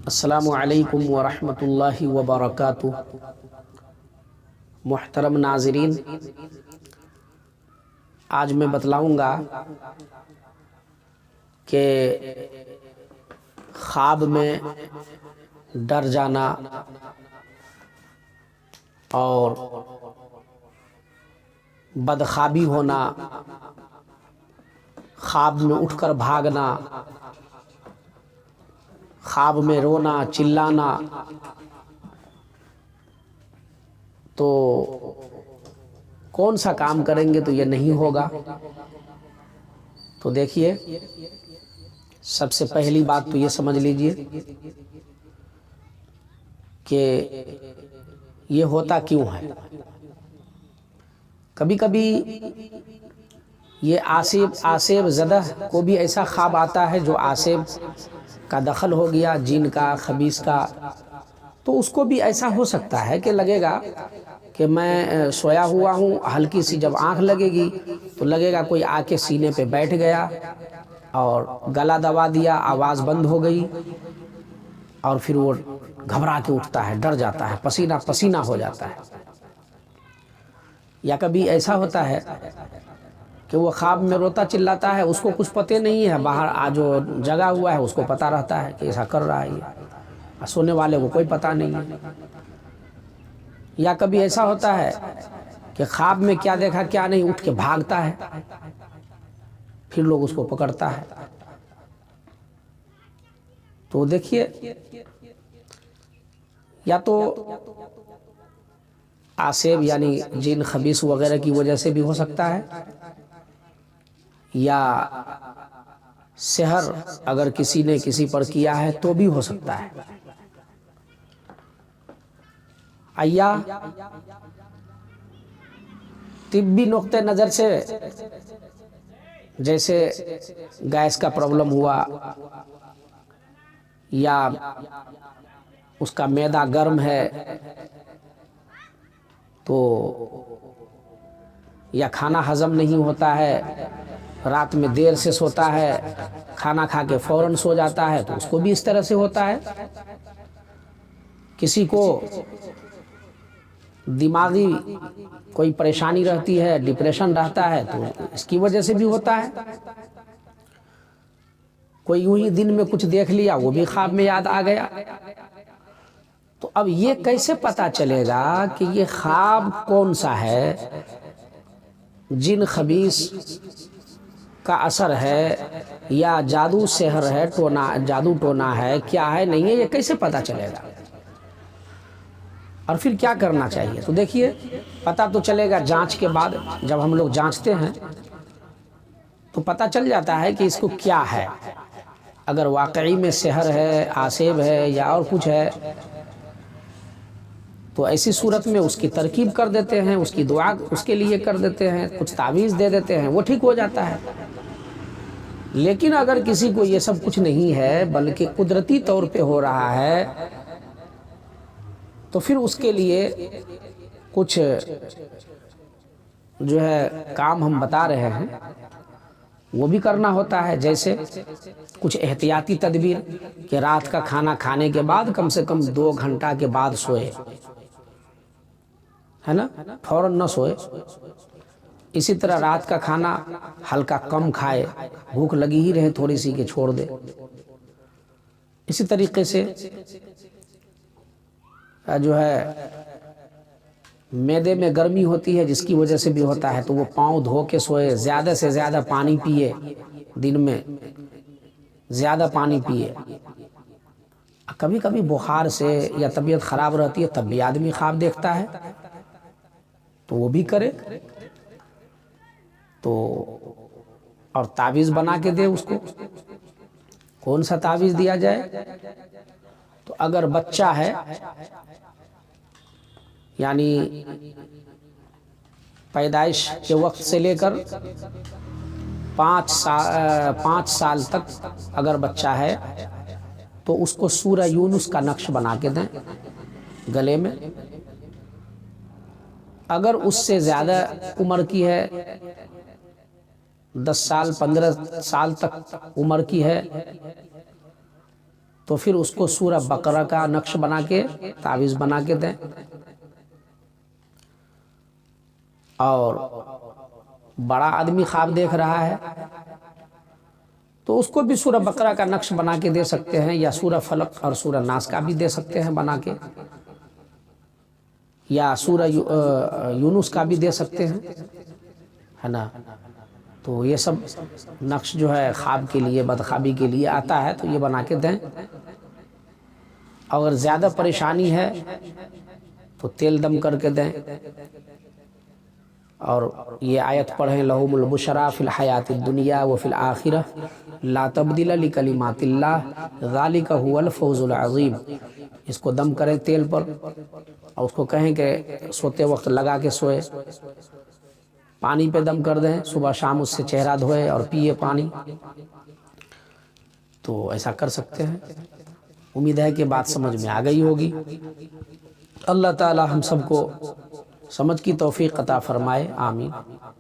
السلام علیکم ورحمۃ اللہ وبرکاتہ۔ محترم ناظرین، آج میں بتلاؤں گا کہ خواب میں ڈر جانا اور بدخوابی ہونا، خواب میں اٹھ کر بھاگنا، خواب میں رونا چلانا، تو کون سا کام کریں گے تو یہ نہیں ہوگا۔ تو دیکھیے، سب سے پہلی بات تو یہ سمجھ لیجئے کہ یہ ہوتا کیوں ہے۔ کبھی کبھی یہ آسیب زدہ کو بھی ایسا خواب آتا ہے جو آسیب کا دخل ہو گیا، جن کا، خبیث کا، تو اس کو بھی ایسا ہو سکتا ہے کہ لگے گا کہ میں سویا ہوا ہوں، ہلکی سی جب آنکھ لگے گی تو لگے گا کوئی آ کے سینے پہ بیٹھ گیا اور گلا دبا دیا، آواز بند ہو گئی، اور پھر وہ گھبرا کے اٹھتا ہے، ڈر جاتا ہے، پسینہ پسینہ ہو جاتا ہے۔ یا کبھی ایسا ہوتا ہے کہ وہ خواب میں روتا چلاتا ہے، اس کو کچھ پتہ نہیں ہے، باہر جو جگا ہوا ہے اس کو پتہ رہتا ہے کہ ایسا کر رہا ہے یہ، سونے والے کو کوئی پتہ نہیں ہے۔ یا کبھی ایسا ہوتا ہے کہ خواب میں کیا دیکھا کیا نہیں، اٹھ کے بھاگتا ہے، پھر لوگ اس کو پکڑتا ہے۔ تو دیکھیے، یا تو آسیب یعنی جن خبیث وغیرہ کی وجہ سے بھی ہو سکتا ہے، یا سحر اگر کسی نے کسی پر کیا ہے تو بھی ہو سکتا ہے۔ یا طبی نقطہ نظر سے جیسے گیس کا پرابلم ہوا، یا اس کا معدہ گرم ہے، تو یا کھانا ہضم نہیں ہوتا ہے، رات میں دیر سے سوتا ہے، کھانا کھا کے فوراً سو جاتا ہے، تو اس کو بھی اس طرح سے ہوتا ہے۔ کسی کو دماغی کوئی پریشانی رہتی ہے، ڈپریشن رہتا ہے، تو اس کی وجہ سے بھی ہوتا ہے۔ کوئی یوں ہی دن میں کچھ دیکھ لیا، وہ بھی خواب میں یاد آ گیا۔ تو اب یہ کیسے پتا چلے گا کہ یہ خواب کون سا ہے، جن خبیث کا اثر ہے، یا جادو سحر ہے، جادو ٹونا ہے، کیا ہے نہیں ہے، یہ کیسے پتا چلے گا، اور پھر کیا کرنا چاہیے؟ تو دیکھیے، پتہ تو چلے گا جانچ کے بعد، جب ہم لوگ جانچتے ہیں تو پتہ چل جاتا ہے کہ اس کو کیا ہے۔ اگر واقعی میں سحر ہے، آسیب ہے، یا اور کچھ ہے، تو ایسی صورت میں اس کی ترکیب کر دیتے ہیں، اس کی دعا اس کے لیے کر دیتے ہیں، کچھ تعویذ دے دیتے ہیں، وہ ٹھیک ہو جاتا ہے۔ لیکن اگر کسی کو یہ سب کچھ نہیں ہے، بلکہ قدرتی طور پہ ہو رہا ہے، تو پھر اس کے لیے کچھ جو ہے کام ہم بتا رہے ہیں وہ بھی کرنا ہوتا ہے۔ جیسے کچھ احتیاطی تدبیر، کہ رات کا کھانا کھانے کے بعد کم سے کم 2 گھنٹہ کے بعد سوئے، ہے نا، فوراً نہ سوئے۔ اسی طرح رات کا کھانا ہلکا کم کھائے، بھوک لگی ہی رہے تھوڑی سی کہ چھوڑ دے۔ اسی طریقے سے جو ہے معدے میں گرمی ہوتی ہے، جس کی وجہ سے بھی ہوتا ہے، تو وہ پاؤں دھو کے سوئے، زیادہ سے زیادہ پانی پیے، دن میں زیادہ پانی پیے۔ کبھی کبھی بخار سے یا طبیعت خراب رہتی ہے، تب بھی آدمی خواب دیکھتا ہے، تو وہ بھی کرے۔ تو اور تعویذ بنا کے دے اس کو۔ کون سا تعویذ دیا جائے؟ تو اگر بچہ ہے، یعنی پیدائش کے وقت سے لے کر 5 سال تک اگر بچہ ہے، تو اس کو سورہ یونس کا نقش بنا کے دیں گلے میں۔ اگر اس سے زیادہ عمر کی ہے، 10 سال 15 سال تک عمر کی ہے، تو پھر اس کو سورہ بقرہ کا نقش بنا کے تعویذ بنا کے دیں، اور بڑا آدمی خواب دیکھ رہا ہے تو اس کو بھی سورہ بقرہ کا نقش بنا کے دے سکتے ہیں، یا سورہ فلق اور سورہ ناس کا بھی دے سکتے ہیں بنا کے، یا سورہ یونس کا بھی دے سکتے ہیں، ہے نا۔ تو یہ سب نقش جو ہے خواب کے لیے، بدخوابی کے لیے آتا ہے، تو یہ بنا کے دیں۔ اگر زیادہ پریشانی ہے تو تیل دم کر کے دیں، اور یہ آیت پڑھیں، لہم البشریٰ فی الحیات الدنیا وفی الآخرہ لا تبدیل لکلمات اللہ ذالک هو الفوز العظیم۔ اس کو دم کریں تیل پر، اور اس کو کہیں کہ سوتے وقت لگا کے سوئے، پانی پہ دم کر دیں، صبح شام اس سے چہرہ دھوئے اور پیے پانی، تو ایسا کر سکتے ہیں۔ امید ہے کہ بات سمجھ میں آ گئی ہوگی۔ اللہ تعالی ہم سب کو سمجھ کی توفیق عطا فرمائے، آمین۔